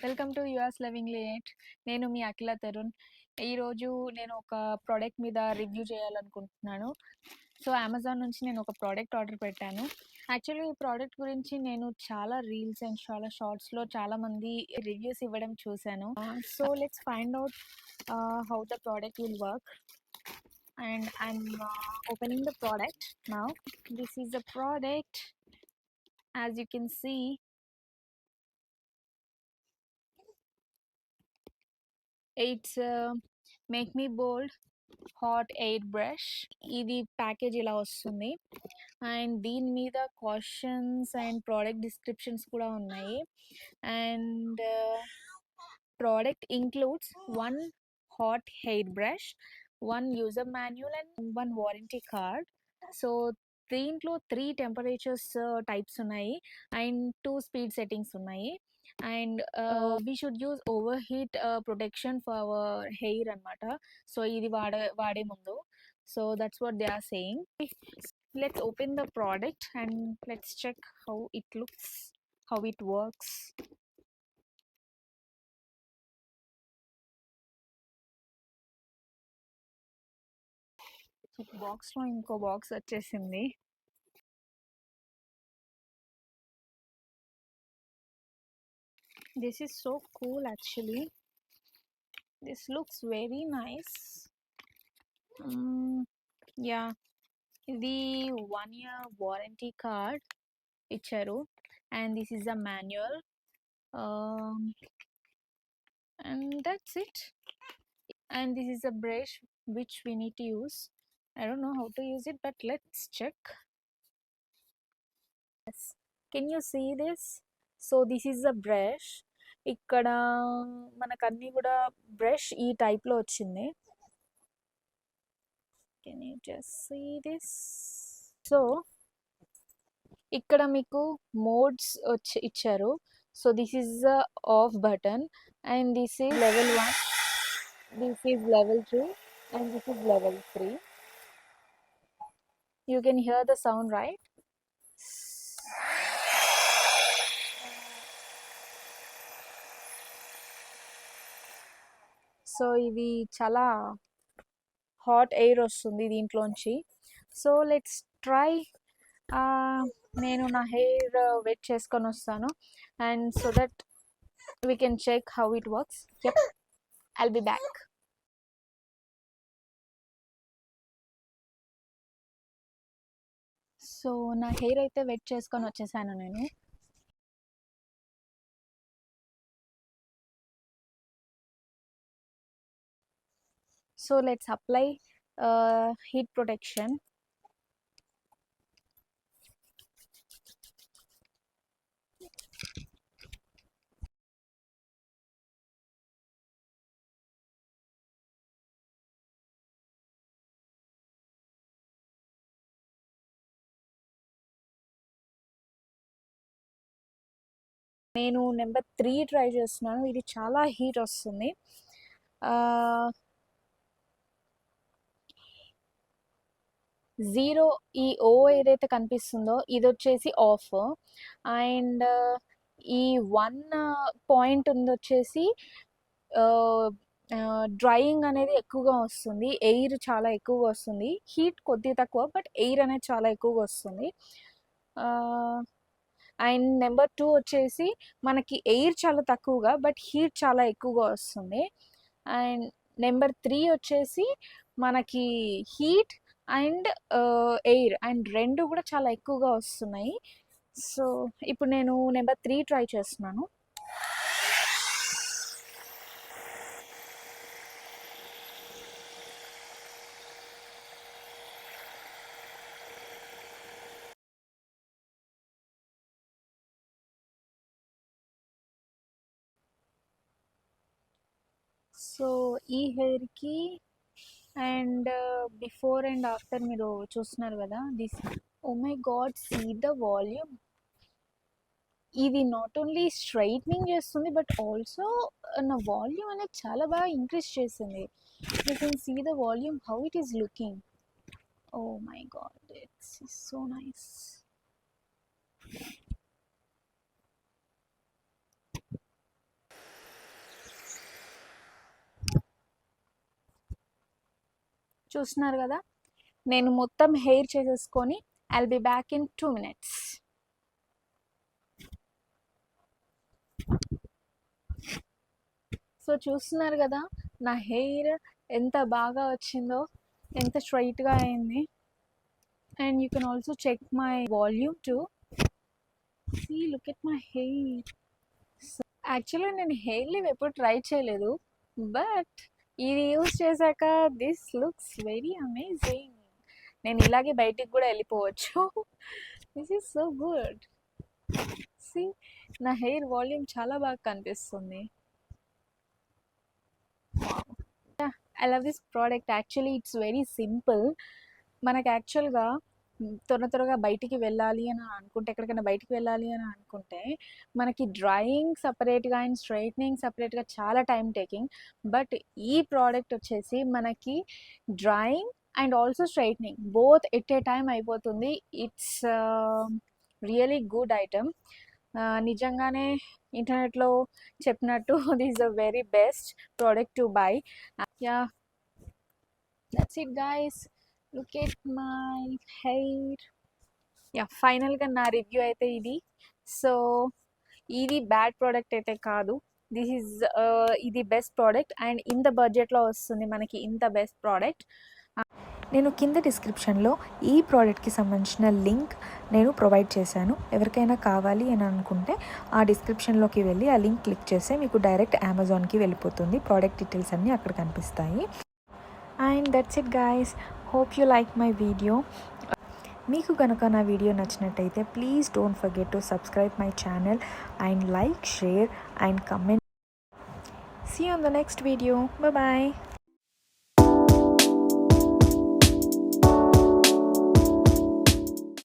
Welcome to yours lovingly eight. నేను మీ అఖిల తరుణ్. ఈరోజు నేను ఒక ప్రోడక్ట్ మీద రివ్యూ చేయాలనుకుంటున్నాను. సో అమెజాన్ నుంచి నేను ఒక ప్రోడక్ట్ ఆర్డర్ పెట్టాను. యాక్చువల్లీ ఈ ప్రోడక్ట్ గురించి నేను చాలా రీల్స్ అండ్ చాలా షార్ట్స్లో చాలామంది రివ్యూస్ ఇవ్వడం చూశాను. So let's find out how the product will work. And I'm opening the product now. This is the product. As you can see, it's Make Me Bold hot air brush. ఇది package ఇలా వస్తుంది and దీని మీద cautions and product descriptions కూడా ఉన్నాయి. And product includes 1 hot hair brush, 1 user manual and 1 warranty card. So దీంట్లో 3 temperatures types ఉన్నాయి and 2 speed settings ఉన్నాయి. And we should use over heat protection for our hair అనమాట. So ఇది వాడే ముందు. So that's what they are saying. Let's open the product and let's check how it looks, how it works. బాక్స్లో ఇంకో box వచ్చేసింది. This is so cool actually. This looks very nice. Yeah, ఇది 1 year warranty card ఇచ్చారు and this is a manual, and that's it. And this is a brush which we need to use. I don't know how to use it, but let's check. Yes. Can you see this? So this is a brush. ఇక్కడ మనకు అన్నీ కూడా brush ఈ టైప్లో వచ్చింది. Can you just see this? So ఇక్కడ మీకు modes ఇచ్చారు. So this is the off button and this is level 1, this is level 2, and this is level 3. You can hear the sound, right? So ఇది చాలా hot air వస్తుంది దీంట్లోంచి. So let's try. నేను నా hair wet చేసుకొని వస్తాను and so that we can check how it works. Yup, I'll be back. So నా hair అయితే వెట్ చేసుకొని వచ్చేసాను నేను. So let's apply heat protection. నేను నెంబర్ 3 ట్రై చేస్తున్నాను. ఇది చాలా హీట్ వస్తుంది. 0 ఈ ఓ ఏదైతే కనిపిస్తుందో ఇది వచ్చేసి ఆఫ్ అండ్ ఈ 1 పాయింట్ ఉంది వచ్చేసి డ్రైయింగ్ అనేది ఎక్కువగా వస్తుంది. ఎయిర్ చాలా ఎక్కువగా వస్తుంది. హీట్ కొద్ది తక్కువ, బట్ ఎయిర్ అనేది చాలా ఎక్కువగా వస్తుంది. అండ్ నెంబర్ 2 వచ్చేసి మనకి ఎయిర్ చాలా తక్కువగా బట్ హీట్ చాలా ఎక్కువగా వస్తుంది. అండ్ నెంబర్ 3 వచ్చేసి మనకి హీట్ అండ్ ఎయిర్ అండ్ రెండు కూడా చాలా ఎక్కువగా వస్తున్నాయి. సో ఇప్పుడు నేను నెంబర్ 3 ట్రై చేస్తున్నాను. సో ఈ హెయిర్కి అండ్ బిఫోర్ అండ్ ఆఫ్టర్ మీరు చూస్తున్నారు కదా. This, oh my god, see the volume. ఇది నాట్ ఓన్లీ స్ట్రైట్నింగ్ చేస్తుంది బట్ ఆల్సో నా వాల్యూమ్ అనేది చాలా బాగా ఇంక్రీజ్ చేసింది. You can see the volume how it is looking. Oh my god, it's so nice. చూస్తున్నారు కదా, నేను మొత్తం హెయిర్ చేసేసుకొని I'll be back in 2 minutes. So చూస్తున్నారు కదా నా హెయిర్ ఎంత బాగా వచ్చిందో, ఎంత స్ట్రైట్గా అయింది. And you can also check my volume to see, look at my hair. Actually నేను హెయిర్ లివ్ ఎప్పుడు ట్రై చేయలేదు, బట్ ఇది యూస్ చేశాక దిస్ లుక్స్ వెరీ అమేజింగ్. నేను ఇలాగే బయటికి కూడా వెళ్ళిపోవచ్చు. This is so good. See, నా హెయిర్ వాల్యూమ్ చాలా బాగా కనిపిస్తుంది. I love this product. Actually it's very simple. మనకు యాక్చువల్గా త్వరగా బయటికి వెళ్ళాలి అని అనుకుంటే, ఎక్కడికైనా బయటికి వెళ్ళాలి అని అనుకుంటే మనకి డ్రైయింగ్ సపరేట్గా అండ్ స్ట్రైట్నింగ్ సపరేట్గా చాలా టైం టేకింగ్. బట్ ఈ ప్రోడక్ట్ వచ్చేసి మనకి drying and also straightening both at a time అయిపోతుంది. It's really good item. నిజంగానే ఇంటర్నెట్లో చెప్పినట్టు this the very best product to buy. Yeah, that's it guys. Look at my hair. Yeah, ఫైనల్గా నా review అయితే ఇది. సో ఇది బ్యాడ్ ప్రోడక్ట్ అయితే కాదు. దిస్ ఈజ్ ఇది బెస్ట్ ప్రోడక్ట్ అండ్ ఇంత బడ్జెట్లో వస్తుంది మనకి ఇంత బెస్ట్ ప్రోడక్ట్. నేను కింద డిస్క్రిప్షన్లో ఈ ప్రోడక్ట్కి సంబంధించిన లింక్ నేను ప్రొవైడ్ చేశాను. ఎవరికైనా కావాలి అని అనుకుంటే ఆ డిస్క్రిప్షన్లోకి వెళ్ళి ఆ లింక్ క్లిక్ చేస్తే మీకు డైరెక్ట్ అమెజాన్కి వెళ్ళిపోతుంది. ప్రోడక్ట్ డీటెయిల్స్ అన్నీ అక్కడ కనిపిస్తాయి. And that's it guys. Hope you like my video. మీకు కనుక నా వీడియో నచ్చినట్టయితే please don't forget to subscribe my channel and like, share and comment. See you on the next video. Bye bye.